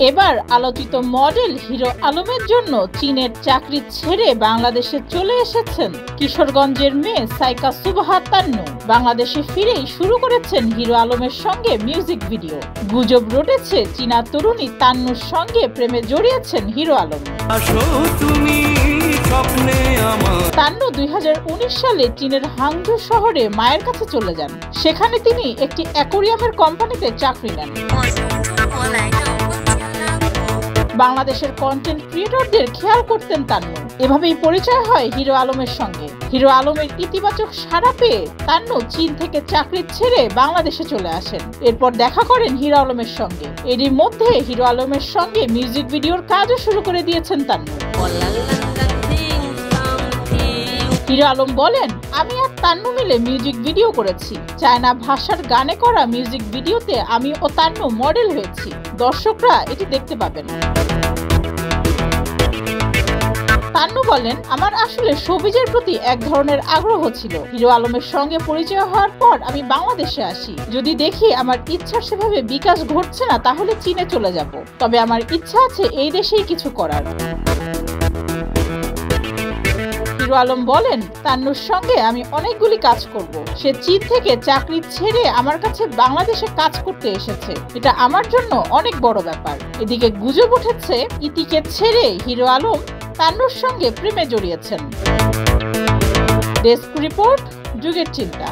এবার আলোচিত model hero আলমের জন্য চীনের চাকরি ছেড়ে বাংলাদেশে চলে এসেছেন কিশোরগঞ্জের মেয়ে সাইকা সুবহা তান্নু। বাংলাদেশে ফিরেই শুরু করেছেন হিরো আলমের সঙ্গে মিউজিক ভিডিও। গুজব রটেছে চীনা তরুণী তান্নুর সঙ্গে প্রেমে জড়িয়েছেন হিরো আলম। তান্নু 2019 সালে চীনের হাংজু শহরে মায়ের কাছে চলে যান। সেখানে তিনি একটি অ্যাকোরিয়ামের কোম্পানিতে চাকরি নেন। বাংলাদেশের কন্টেন্ট ক্রিয়েটরদের খেয়াল করতেন তান্নু। এভাবেই পরিচয় হয় হিরো আলমের সঙ্গে। হিরো আলমের ইতিবাচক সাড়া পেয়ে তান্নু চীন থেকে চাকরি ছেড়ে বাংলাদেশে চলে আসেন। এরপর দেখা করেন হিরো আলমের সঙ্গে। এরই মধ্যে হিরো আলমের সঙ্গে মিউজিক ভিডিওর কাজও শুরু করে দিয়েছেন তান্নু। হিরো আলম বলেন, আমি আর তান্নু মিলে মিউজিক ভিডিও করেছি। চায়না ভাষার গানে করা মিউজিক ভিডিওতে আমি ও তান্নু মডেল হয়েছি। দর্শকরা এটি দেখতে পাবেন। তান্নু বলেন, আমার আসলে শোবিজের প্রতি এক ধরনের আগ্রহ ছিল। হিরো আলমের সঙ্গে পরিচয় হওয়ার পর আমি বাংলাদেশে আসি। যদি দেখি আমার ইচ্ছার সেভাবে বিকাশ ঘটছে না, তাহলে চীনে চলে যাব। তবে আমার ইচ্ছা আছে এই দেশেই কিছু করার। হিরো আলম বলেন, তান্নুর সঙ্গে আমি অনেকগুলি কাজ করব। সে চীন থেকে চাকরি ছেড়ে আমার কাছে বাংলাদেশে কাজ করতে এসেছে। এটা আমার জন্য অনেক বড় ব্যাপার। এদিকে গুজব উঠেছে ইতিকে ছেড়ে হিরো আলম তান্নুর সঙ্গে প্রেমে জড়িয়েছেন। ডেস্ক রিপোর্ট, যুগের চিন্তা।